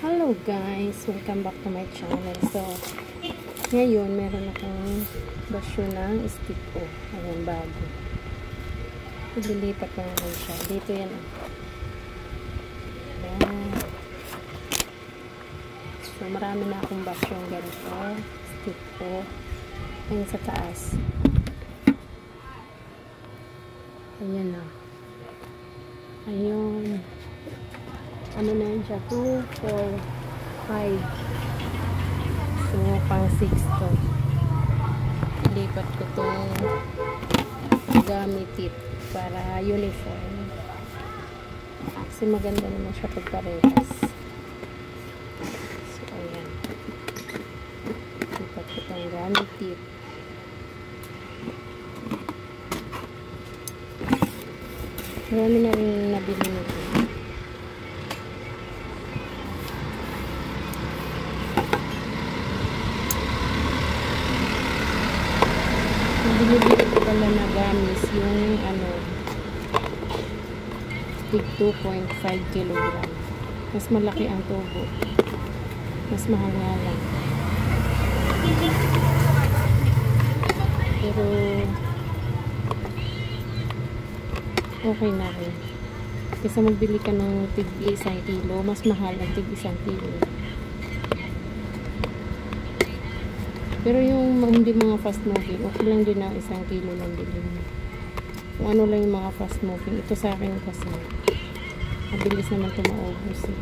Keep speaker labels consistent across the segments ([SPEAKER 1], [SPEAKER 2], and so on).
[SPEAKER 1] Hello guys! Welcome back to my channel. So, ngayon meron akong basyo ng stick ko. Ayan, bago. Ililipat ko naman siya. Dito yan. Ayan. So, marami na akong basyong ganito. Stick ko. Ayan sa taas. Ayan na. Ayun. Ano na yun siya? 2, 4, 5. So, pang 6 to. Lipat ko itong gamit it para uniform. Kasi maganda naman siya pag parehas. So, ayan. Lipat ko itong gamit it. Marami na rin nabili nito. Binibili ko pala na gamis yung tig 2.5 kilogram. Mas malaki ang tubo. Mas mahal nga lang. Pero okay na rin. Kasi magbili ka ng tig 1 kilo, mas mahal ang tig 1 kilo. Pero yung hindi mga fast moving, okay lang din na 1 kilo lang bilhin. Kung ano lang yung mga fast moving. Ito sa akin kasi mabilis naman ito maubos eh.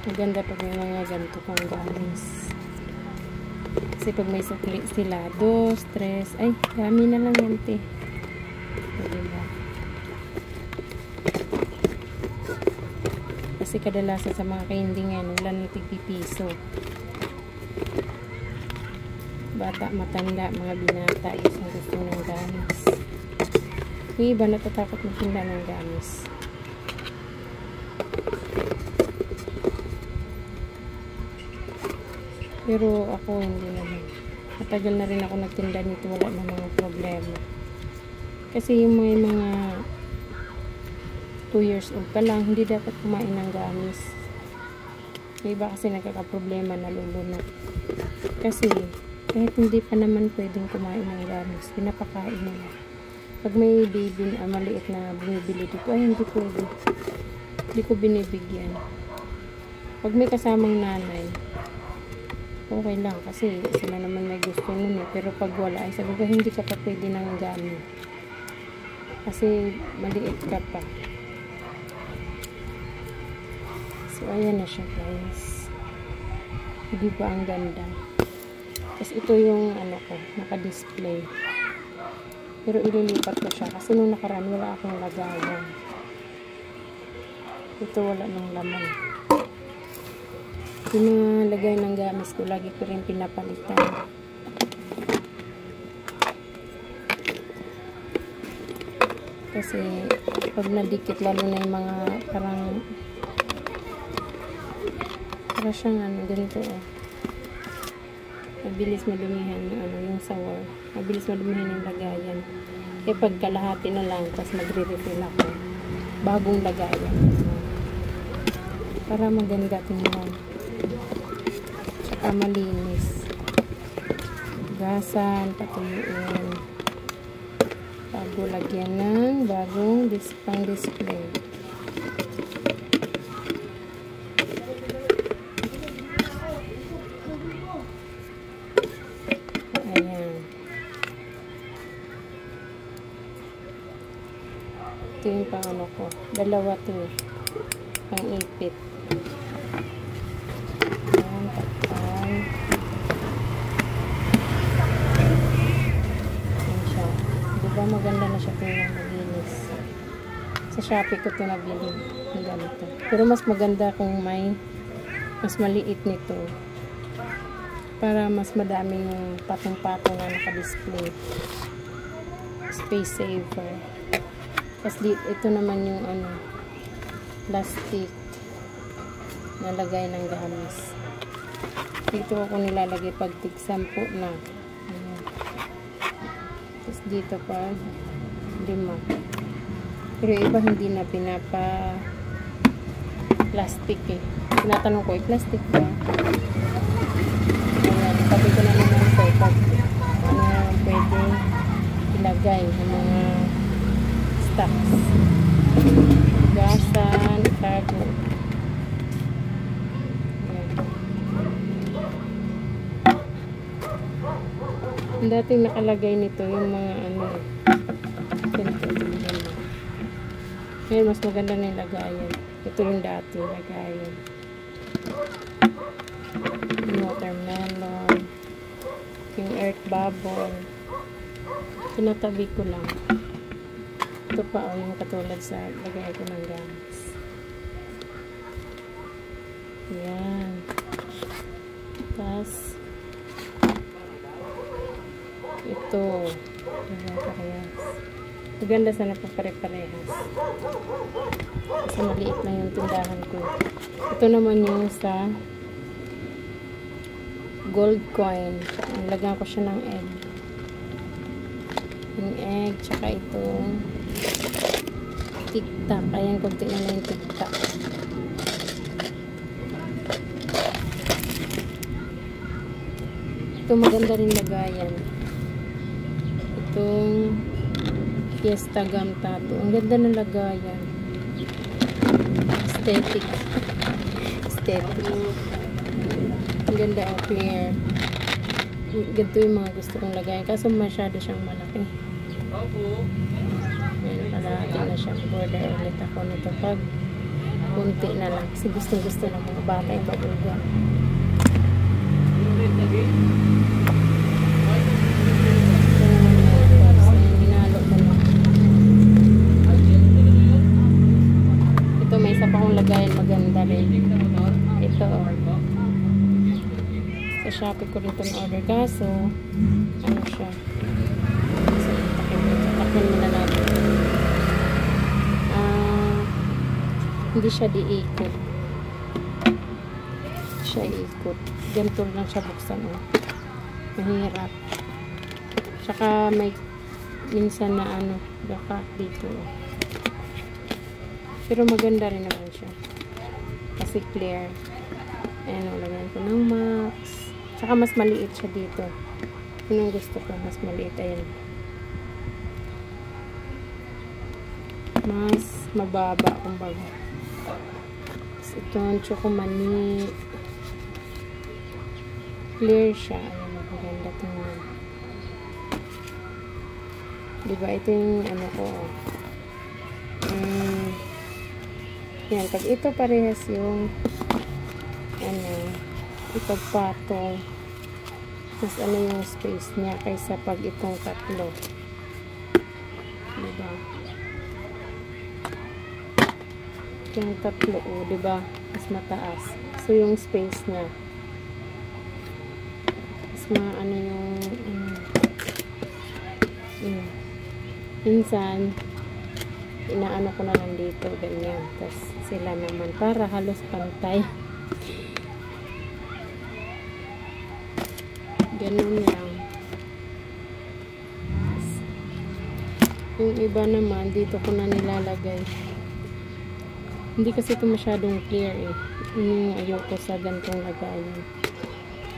[SPEAKER 1] Maganda pag may mga ganito kong gamis. Kasi pag may sukli sila, 2, 3, ay, dami na lang yan, te. Diba? Kasi kadalasan sa mga candy ngayon, wala nang tig-piso. Bata, matanda, mga binata, isang gusto ng gamis. Yung iba natatakot magtinda ng gamis. Pero ako hindi naman. Matagal na rin ako nagtinda nito, wala na mga problema. Kasi yung mga 2 years old pa lang, hindi dapat kumain ng gamis. Yung iba kasi nagkakaproblema, nalulunod. Kasi kahit hindi pa naman pwedeng kumain ng gamis, pinapakain nila. Pag may baby na maliit na bumibili dito, ay hindi pwede. Hindi ko binibigyan. Pag may kasamang nanay, okay lang kasi sila naman may gusto nun eh. Pero pag wala ay sabi ko hindi ka pa pwede ng gamit kasi maliit ka pa. So ayan na siya guys. Hindi ba ang ganda? Tapos ito yung ko, naka-display. Pero ililipat ko siya kasi nung nakaraan wala akong lagayan. Ito wala ng laman. Yung mga lagay ng gamis ko, lagi ko rin pinapalitan. Kasi pag nadikit, lalo na yung mga parang siyang ganito oh. Mabilis madumihan yung sawar. Mabilis madumihan yung lagayan. Eh pag kalahati na lang, tapos magre-refill ako. Bagong lagayan. Para maganda tingnan. Tsaka malinis. Gasan, patuyuin. Bago lagyan ng bagong pang-display. Ayan. Ito yung pang ko. Dalawa ito eh. Pang-ipit. Maganda na siya tingnan, malinis. Sa Shopee ko ito nabili ng ganito. Pero mas maganda kung may mas maliit nito para mas madaming patong-patong na naka-display. Space saver. Tapos ito naman yung ano, plastic na lagay ng gamis. Dito ako nilalagay pag tig-10 na. Ayan. Tapos dito pag 5. Pero iba hindi na pinapa plastic eh. Tinatanong ko, plastic ba? Ayan, sabi ko na naman ito pag ano pwede ilagay ng mga stocks. Gasan, cargo. Ayan. Ang dating nakalagay nito yung mga ano ngayon mas maganda na yung lagayan. Ito yung dati lagayan. Yung watermelon, yung earth bubble, tinatabi ko lang. Ito pa yung katulad sa lagay ko ng gamis. Yan. Tapos ito parehas. Maganda sana pa pare-parehas. Kasi maliit lang yung tindahan ko. Ito naman yung sa gold coin. Nilagyan ko siya ng egg. Yung egg, tsaka itong tic-tac. Ayan, kunti na yung tic-tac. Ito maganda rin lagayan. Itong Fiesta Gum Tattoo. Ang ganda ng lagayan. Aesthetic. Ang ganda ang clear. Ganito yung mga gusto kong lagayan. Kaso masyado siyang malaki. Ayan, kalahati na siya. Border ulit ako nito pag kunti na lang. Kasi gusto ng mga bata yung babuga. Lagayan maganda rin. Ito sa Shopee ko rito na-order kaso ano siya so, takpan muna natin hindi siya diikot ganito lang siya buksan mahirap tsaka may minsan na ano gaka dito pero maganda rin naman siya. Kasi clear. Ayan, lagyan ko ng max. Tsaka mas maliit siya dito. Yun ang gusto ko. Mas maliit. Ayan. Mas mababa kumbaga. Ito ang choco mani. Clear siya. Ayan, maganda tingnan. Diba? Ito yung ano ko. Yan, pag ito parehas yung ano, ipagpatong mas ano yung space niya kaysa pag itong tatlo. Diba? Yung tatlo, diba? Mas mataas. So, yung space niya mas ano yung minsan inaano ko na lang dito ganyan, tapos sila naman para halos pantay ganun lang. Yung iba naman dito ko na nilalagay, hindi kasi ito masyadong clear yung ayoko sa gantong lagayan.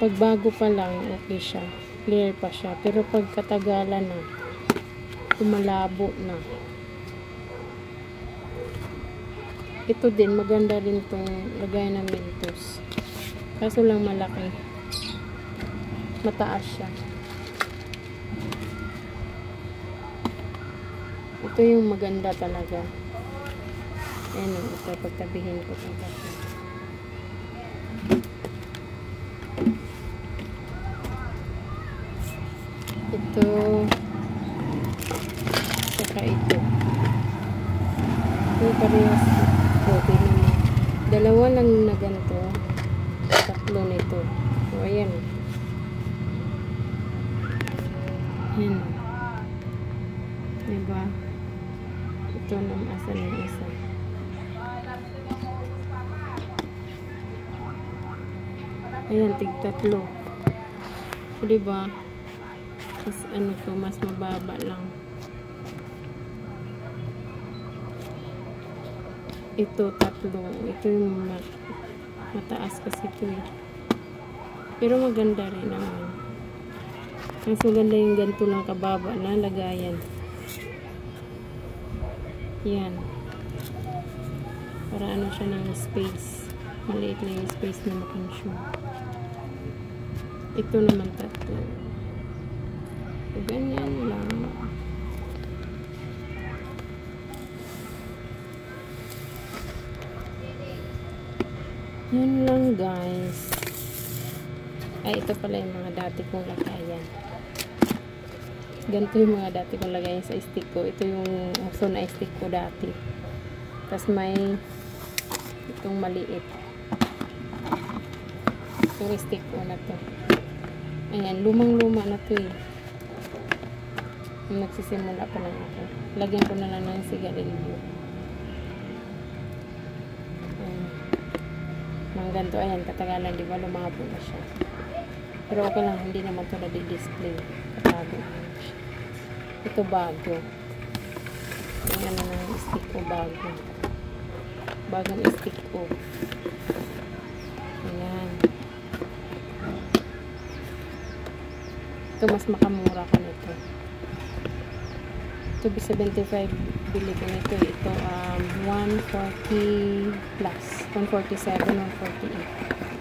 [SPEAKER 1] Pag bago pa lang okay siya, clear pa siya, pero pag katagalan na tumalabo na. Ito din, maganda rin itong lagay ng Mentos. Kaso lang malaki. Mataas siya. Ito yung maganda talaga. Ayan, ito pagtabihin ko ito. Ito. Saka ito. Ito parehas. Okay naman. Dalawa lang na ganito. Tatlo nito. So, ayan. Ayan. Diba? Ito Ito naman asa ng isa. Ayan, tig-tatlo. So, diba? Mas ano to, mas mababa lang. Ito, tatlo. Ito yung mataas kasi ito eh. Pero maganda rin naman. Mas maganda yung ganito lang kababa na lagayan. Yan. Para ano siya ng space. Maliit na yung space na makinsyo. Ito naman tatlo. Ganyan lang. Yan lang guys. Ay, ito pala yung mga dati kong lagayan. Ganito yung mga dati kong lagayan sa stick ko. Ito yung uso na stick ko dati. Tapos may itong maliit. Itong stick ko na to. Ayan, lumang-luma na to eh. Nagsisimula pa lang ako. Lagyan ko na lang ng sigarilyo. Mga ganito, ayan, katagalan, di ba? Lumabo na siya. Pero okay lang, hindi naman ito na-display. Katago na siya. Ito bago. Ayan na ng stick ko, bago. Bagong stick ko. Ayan. Ito, mas makamura ka nito. Ito, 75 bili ko nito. Ito, 140 plus. 147, 148.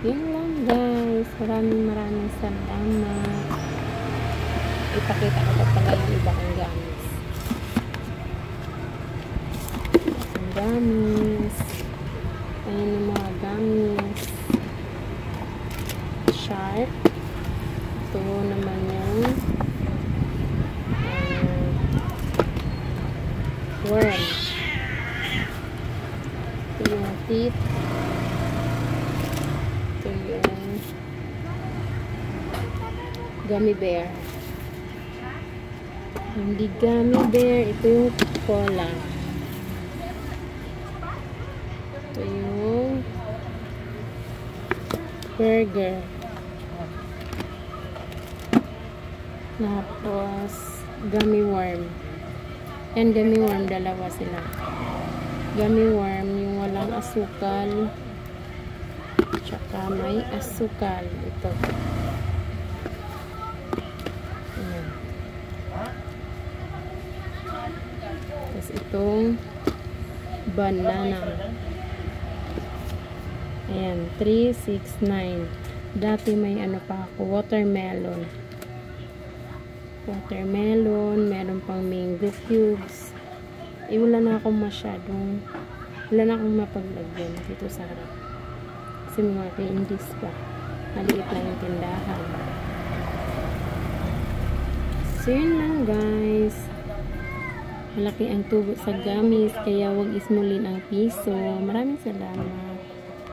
[SPEAKER 1] Yun lang guys. Maraming salamat. Ipakita ko pa pala yung iba kong gamis. Ang gamis. Ayan yung mga gamis. Sharp. Ito naman yung worm. Ito yung teeth. Ito yung gummy bear. Hindi gummy bear. Ito yung cola. Ito yung burger. Tapos gummy worm. Yan, gummy worm, dalawa sila. Gummy worm, yung walang asukal. Tsaka may asukal. Ito. Ayan. Tapos itong banana. Ayan, 369. Dati may ano pa ako, watermelon. Watermelon, meron pang mango cubes. Wala na akong mapaglagyan dito sa harap. Kasi mga candies pa. Maliit lang yung tindahan. So, yun lang guys. Malaki ang tubo sa gamis, kaya huwag ismulin ang piso. Maraming salamat.